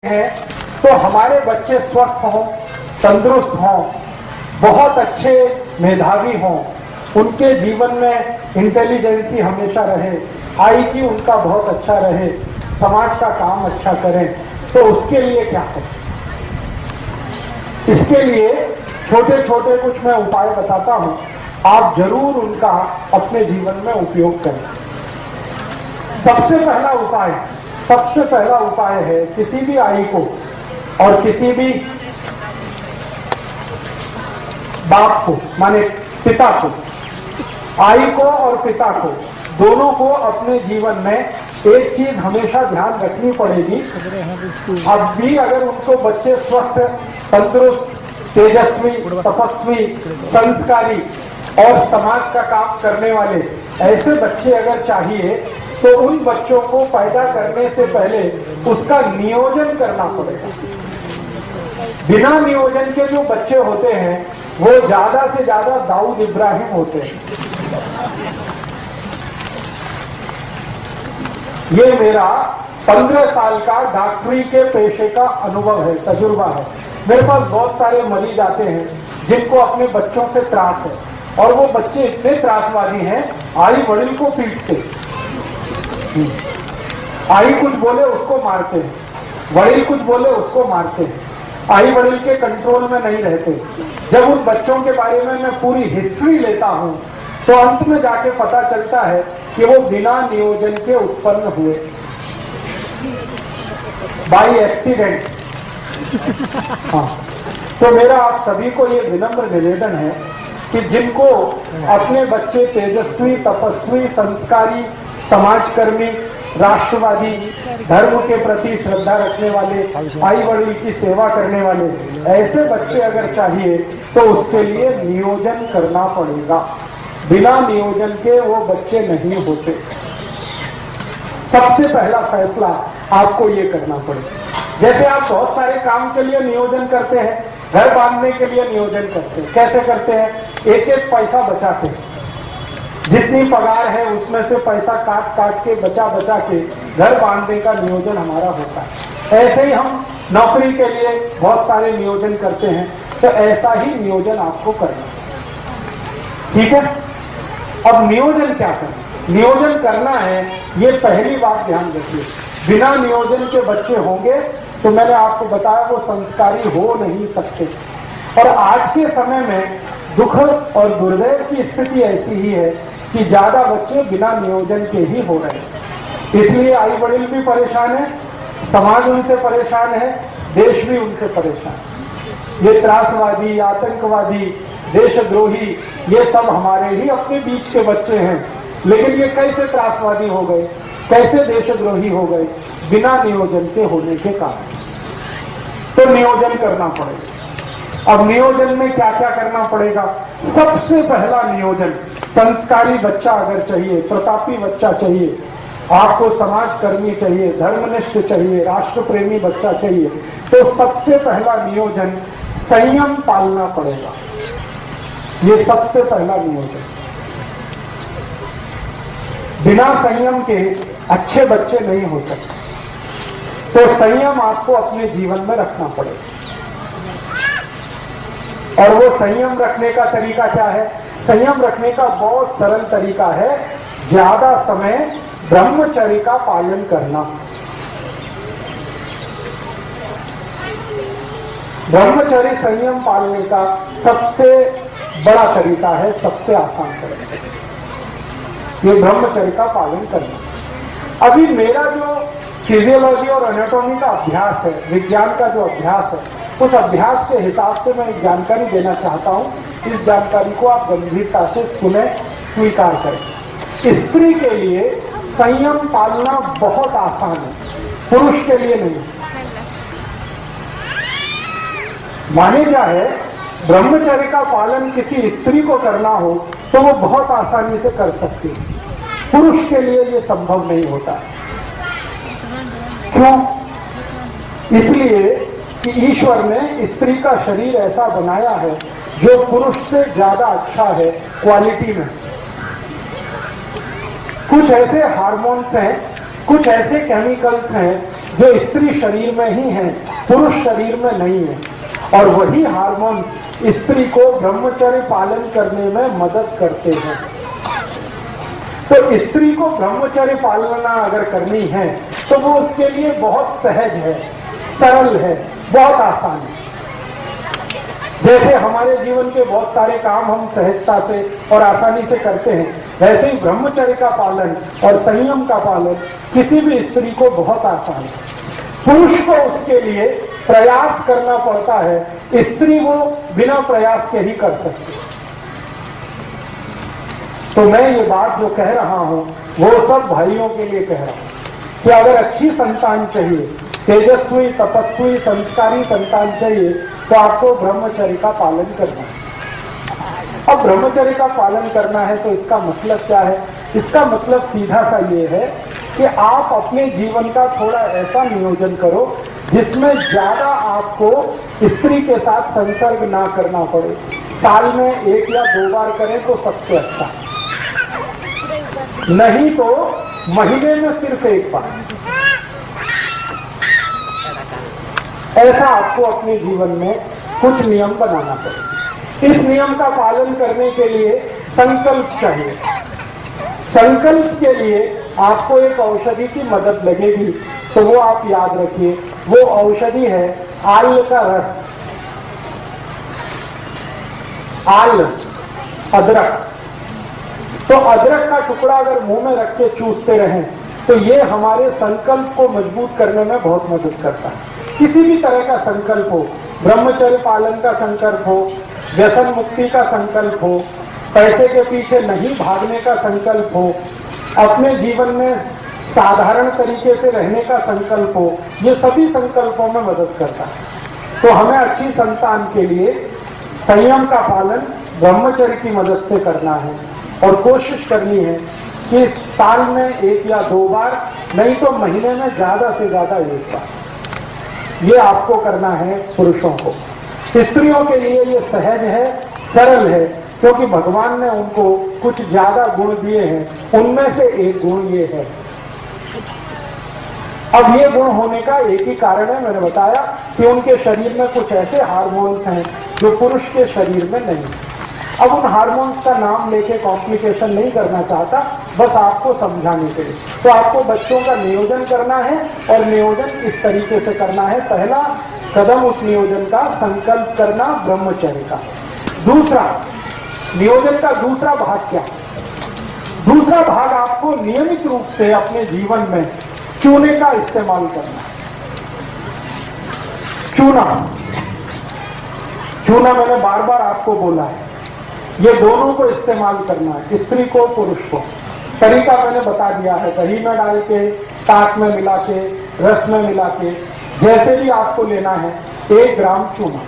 है तो हमारे बच्चे स्वस्थ हों, तंदुरुस्त हों, बहुत अच्छे मेधावी हों, उनके जीवन में इंटेलिजेंसी हमेशा रहे, आईक्यू उनका बहुत अच्छा रहे, समाज का काम अच्छा करें, तो उसके लिए क्या करें? इसके लिए छोटे छोटे कुछ मैं उपाय बताता हूं, आप जरूर उनका अपने जीवन में उपयोग करें। सबसे पहला उपाय है किसी भी आई को और किसी भी बाप को, माने पिता को, आई को और पिता को, दोनों को अपने जीवन में एक चीज हमेशा ध्यान रखनी पड़ेगी। अब भी अगर उनको बच्चे स्वस्थ, तंदुरुस्त, तेजस्वी, तपस्वी, संस्कारी और समाज का काम करने वाले ऐसे बच्चे अगर चाहिए, तो उन बच्चों को पैदा करने से पहले उसका नियोजन करना पड़ेगा। बिना नियोजन के जो बच्चे होते हैं वो ज्यादा से ज्यादा दाऊद इब्राहिम होते हैं। ये मेरा 15 साल का डॉक्टरी के पेशे का अनुभव है, तजुर्बा है। मेरे पास बहुत सारे मरीज आते हैं जिनको अपने बच्चों से त्रास है, और वो बच्चे इतने त्रासवादी हैं, आई वड़िल को पीटते, आई कुछ बोले उसको मारते हैं, वड़िल कुछ बोले उसको मारते हैं, आई वड़िल के कंट्रोल में नहीं रहते। जब उन बच्चों के बारे में मैं पूरी हिस्ट्री लेता हूं तो अंत में जाके पता चलता है कि वो बिना नियोजन के उत्पन्न हुए, बाई एक्सीडेंट। हाँ, तो मेरा आप सभी को ये विनम्र निवेदन है कि जिनको अपने बच्चे तेजस्वी, तपस्वी, संस्कारी, समाजकर्मी, राष्ट्रवादी, धर्म के प्रति श्रद्धा रखने वाले, आई वड़िल की सेवा करने वाले ऐसे बच्चे अगर चाहिए तो उसके लिए नियोजन करना पड़ेगा। बिना नियोजन के वो बच्चे नहीं होते। सबसे पहला फैसला आपको ये करना पड़ेगा। जैसे आप बहुत सारे काम के लिए नियोजन करते हैं, घर बांधने के लिए नियोजन करते हैं, कैसे करते हैं? एक एक पैसा बचाते हैं, जितनी पगार है उसमें से पैसा काट काट के बचा के घर बांधने का नियोजन हमारा होता है। ऐसे ही हम नौकरी के लिए बहुत सारे नियोजन करते हैं, तो ऐसा ही नियोजन आपको करना है। ठीक है? अब नियोजन क्या करना? नियोजन करना है, ये पहली बात ध्यान रखिए। बिना नियोजन के बच्चे होंगे तो मैंने आपको बताया वो संस्कारी हो नहीं सकते। और आज के समय में दुख और दुर्दैव की स्थिति ऐसी ही है कि ज्यादा बच्चे बिना नियोजन के ही हो रहे हैं। इसलिए आई वड़िल भी परेशान है, समाज उनसे परेशान है, देश भी उनसे परेशान है। ये त्रासवादी, आतंकवादी, देशद्रोही, ये सब हमारे ही अपने बीच के बच्चे हैं, लेकिन ये कैसे त्रासवादी हो गए, कैसे देशद्रोही हो गए? बिना नियोजन के होने के कारण। तो नियोजन करना पड़ेगा। अब नियोजन में क्या क्या करना पड़ेगा? सबसे पहला नियोजन, संस्कारी बच्चा अगर चाहिए, प्रतापी बच्चा चाहिए, आपको समाजकर्मी चाहिए, धर्मनिष्ठ चाहिए, राष्ट्र प्रेमी बच्चा चाहिए, तो सबसे पहला नियोजन संयम पालना पड़ेगा। ये सबसे पहला नियोजन। बिना संयम के अच्छे बच्चे नहीं हो सकते। तो संयम आपको अपने जीवन में रखना पड़ेगा। और वो संयम रखने का तरीका क्या है? संयम रखने का बहुत सरल तरीका है, ज्यादा समय ब्रह्मचर्य का पालन करना। ब्रह्मचर्य संयम पालने का सबसे बड़ा तरीका है, सबसे आसान तरीका, ये ब्रह्मचर्य का पालन करना। अभी मेरा जो फिजियोलॉजी और एनाटॉमी का अभ्यास है, विज्ञान का जो अभ्यास है, उस अभ्यास के हिसाब से मैं एक जानकारी देना चाहता हूं। इस जानकारी को आप गंभीरता से सुने, स्वीकार करें। स्त्री के लिए संयम पालना बहुत आसान है, पुरुष के लिए नहीं। माने क्या है, ब्रह्मचर्य का पालन किसी स्त्री को करना हो तो वो बहुत आसानी से कर सकती है, पुरुष के लिए ये संभव नहीं होता। क्यों? इसलिए कि ईश्वर ने स्त्री का शरीर ऐसा बनाया है जो पुरुष से ज्यादा अच्छा है क्वालिटी में। कुछ ऐसे हार्मोन्स हैं, कुछ ऐसे केमिकल्स हैं जो स्त्री शरीर में ही है, पुरुष शरीर में नहीं है। और वही हार्मोन स्त्री को ब्रह्मचर्य पालन करने में मदद करते हैं। तो स्त्री को ब्रह्मचर्य पालना अगर करनी है तो वो उसके लिए बहुत सहज है, सरल है, बहुत आसान है। जैसे हमारे जीवन के बहुत सारे काम हम सहजता से और आसानी से करते हैं, वैसे ही ब्रह्मचर्य का पालन और संयम का पालन किसी भी स्त्री को बहुत आसान है। पुरुष को उसके लिए प्रयास करना पड़ता है, स्त्री वो बिना प्रयास के ही कर सकती है। तो मैं ये बात जो कह रहा हूं वो सब भाइयों के लिए कह रहा हूं कि अगर अच्छी संतान चाहिए, तेजस्वी, तपस्वी, संस्कारी संतान चाहिए तो आपको ब्रह्मचर्य का पालन करना है। अब ब्रह्मचर्य का पालन करना है तो इसका मतलब क्या है? इसका मतलब सीधा सा ये है कि आप अपने जीवन का थोड़ा ऐसा नियोजन करो जिसमें ज्यादा आपको स्त्री के साथ संसर्ग ना करना पड़े। साल में 1 या 2 बार करें तो सबसे अच्छा, नहीं तो महीने में सिर्फ 1 बार। ऐसा आपको अपने जीवन में कुछ नियम बनाना पड़ेगा। इस नियम का पालन करने के लिए संकल्प चाहिए। संकल्प के लिए आपको एक औषधि की मदद लगेगी, तो वो आप याद रखिए, वो औषधि है आल का रस। आल, अदरक। तो अदरक का टुकड़ा अगर मुंह में रख के चूसते रहें तो ये हमारे संकल्प को मजबूत करने में बहुत मदद करता है। किसी भी तरह का संकल्प हो, ब्रह्मचर्य पालन का संकल्प हो, व्यसन मुक्ति का संकल्प हो, पैसे के पीछे नहीं भागने का संकल्प हो, अपने जीवन में साधारण तरीके से रहने का संकल्प हो, ये सभी संकल्पों में मदद करता है। तो हमें अच्छी संतान के लिए संयम का पालन ब्रह्मचर्य की मदद से करना है और कोशिश करनी है कि साल में 1 या 2 बार, नहीं तो महीने में ज्यादा से ज्यादा 1 बार, ये आपको करना है पुरुषों को। स्त्रियों के लिए ये सहज है, सरल है, क्योंकि भगवान ने उनको कुछ ज्यादा गुण दिए हैं, उनमें से एक गुण ये है। अब ये गुण होने का एक ही कारण है, मैंने बताया कि उनके शरीर में कुछ ऐसे हार्मोन्स हैं जो पुरुष के शरीर में नहीं। अब उन हार्मोन्स का नाम लेके कॉम्प्लिकेशन नहीं करना चाहता, बस आपको समझाने के लिए। तो आपको बच्चों का नियोजन करना है और नियोजन इस तरीके से करना है। पहला कदम उस नियोजन का संकल्प करना ब्रह्मचर्य का। दूसरा, नियोजन का दूसरा भाग क्या? दूसरा भाग आपको नियमित रूप से अपने जीवन में चूने का इस्तेमाल करना है। चूना मैंने बार बार आपको बोला है, ये दोनों को इस्तेमाल करना है, स्त्री को, पुरुष को। तरीका मैंने बता दिया है, दही में डाल के, ताक में मिला के, रस में मिला के, जैसे भी आपको लेना है 1 ग्राम चूना।